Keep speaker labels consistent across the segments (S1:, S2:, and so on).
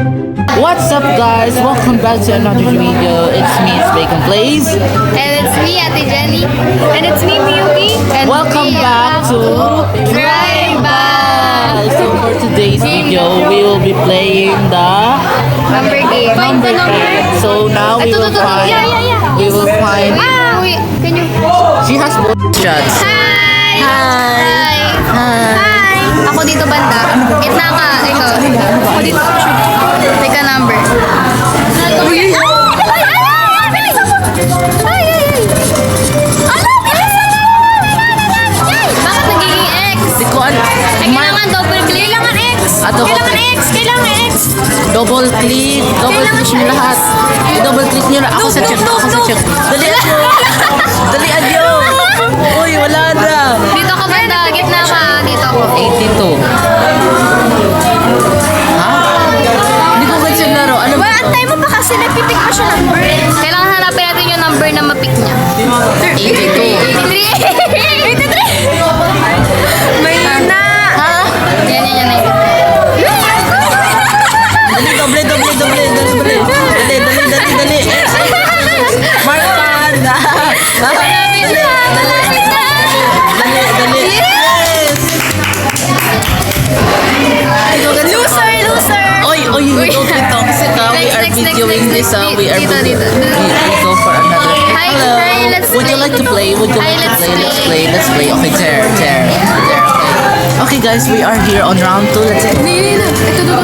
S1: What's up guys? Welcome back to another video. It's me, it's Bacon Plays.
S2: And it's me, Ate Jenny. And it's me, Miyuki. And
S1: Welcome back to
S2: Triba.
S1: So for today's video, we will be playing the
S2: Number game.
S1: number game. So now we will find. We will find.
S2: Wait, can you...
S1: She has both shots.
S2: Hi!
S1: Hi!
S2: Hi! Ako dito banda. Gitna ka. Ikaw. Ako dito. Pick a number. Uy! Bakit nagiging X?
S1: Di ko alam.
S2: Kailangan double click. Kailangan X. Kailangan X.
S1: Double click. Double click nyo lahat. Double click nyo na. Ako sa check. Ako sa check. Dalian nyo. Dalian nyo. Uy, wala na.
S2: Dito ka banda. Gitna ka. Dito ako.
S1: 82. Ha? Hindi ko kasi laro. Ano ba?
S2: Antay mo pa kasi napipick pa siya number. Kailangan hanapin natin yung number na mapick niya.
S1: 82.
S2: 83. May na.
S1: Ha?
S2: Yan.
S1: Dali. Mark pan. Dali. Yes.
S2: Loser.
S1: Oy, ito. Kasi we are videoing this. We
S2: Dito.
S1: go for another.
S2: Hi,
S1: Hello.
S2: let's
S1: Would you like to play?
S2: Let's play.
S1: Let's play. Okay, there. Okay, guys, we are here on round 2. Let's say.
S2: Ito.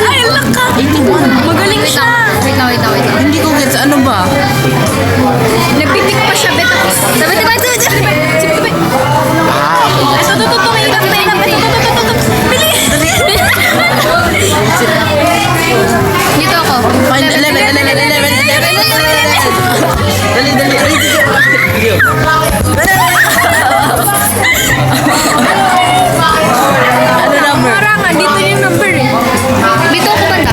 S2: Ay, laka.
S1: 81.
S2: Magaling siya. Wait lang.
S1: Hindi ko gets. Ano ba?
S2: Nagpipick pa siya, bet ako. Sabi.
S1: Ah, okay.
S2: Dito ako.
S1: Fine, 11. Dali. Ano number?
S2: Parangan, dito yung number eh. Dito ako banda.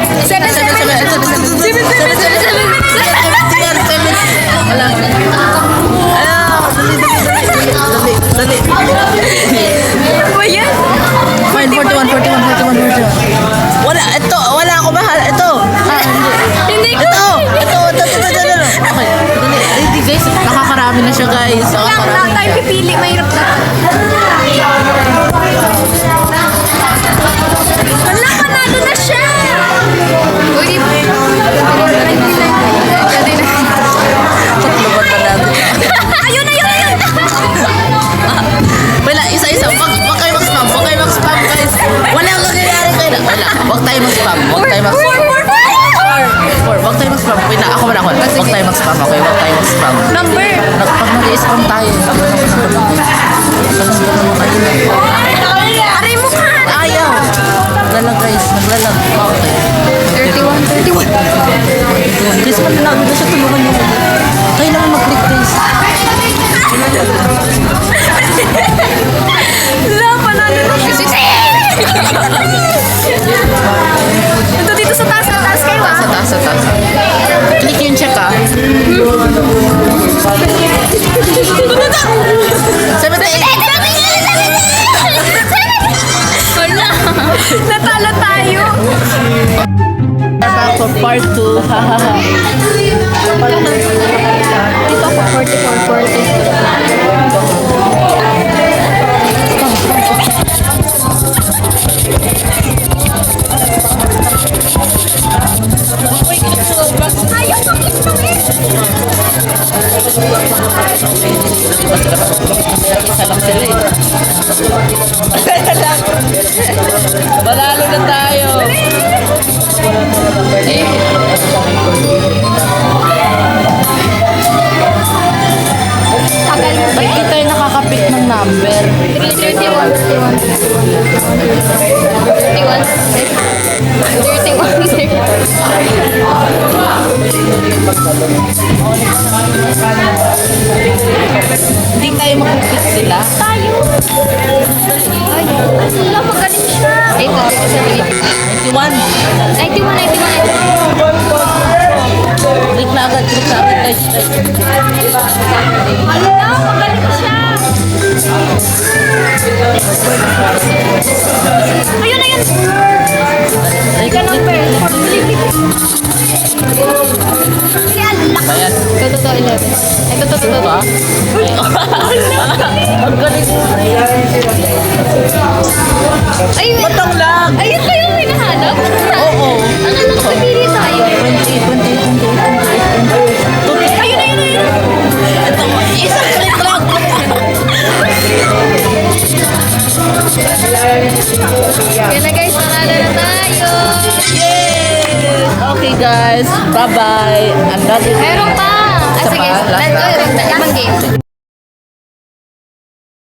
S1: Dali.
S2: Ano ba yan?
S1: Fine, 41. Wala ako mahal. Ito.
S2: Hindi ko.
S1: Ito. Okay, dali. Hindi guys, nakakarami na siya guys.
S2: Lang tayo pipili, mahirap na. Wala, panalo na siya! Uy, ayun!
S1: Wala, isa-isa. Huwag kayo mag-spam, guys. Wala ang nangyayari kayo na. Wala, huwag tayo mag-spam. Huwag tayo mag-spam. Wait na, ako muna. Huwag tayo mag-spam, okay? Huwag tayo mag-spam.
S2: Number!
S1: Pag mag-spam tayo,
S2: Aray mo ka!
S1: ayaw. Naglalag, guys. Okay.
S2: 31.
S1: Guys, manlag na siya. Tulungan niyo. Kailangan mag-click, guys.
S2: Wala, panalo na siya. Ito dito sa taas kayo ah.
S1: Sa taas. Click yung check, ah. 78.
S2: Wala. Natalo tayo.
S1: Back for part 2.
S2: Dito ako 44. Ayaw pakit.
S1: Isa lang sila eh. Malalo na tayo.
S2: Tagal mo ba?
S1: Ba't di tayo nakakapit ng number?
S2: 31.
S1: Hindi tayo makapit sila.
S2: Tayo. Ay, wala, magaling siya.
S1: 91.
S2: 91.
S1: Click na agad guys.
S2: Wala, magaling siya. Ayun. Ito, 11. Ito,
S1: Sure ka? Ang galing mo, pre.
S2: Ay,
S1: Batang lang.
S2: ayun ba yung hinahanap?
S1: Oo.
S2: Ang anak ko, pili tayo.
S1: 28.
S2: Ayun.
S1: Ito, isang click lang.
S2: Kaya na guys, panalo na tayo.
S1: Yes! Okay guys, bye-bye. Ang dami.
S2: Meron pa. Ah,
S1: Isa
S2: sige,
S1: pa? Last
S2: ibang game.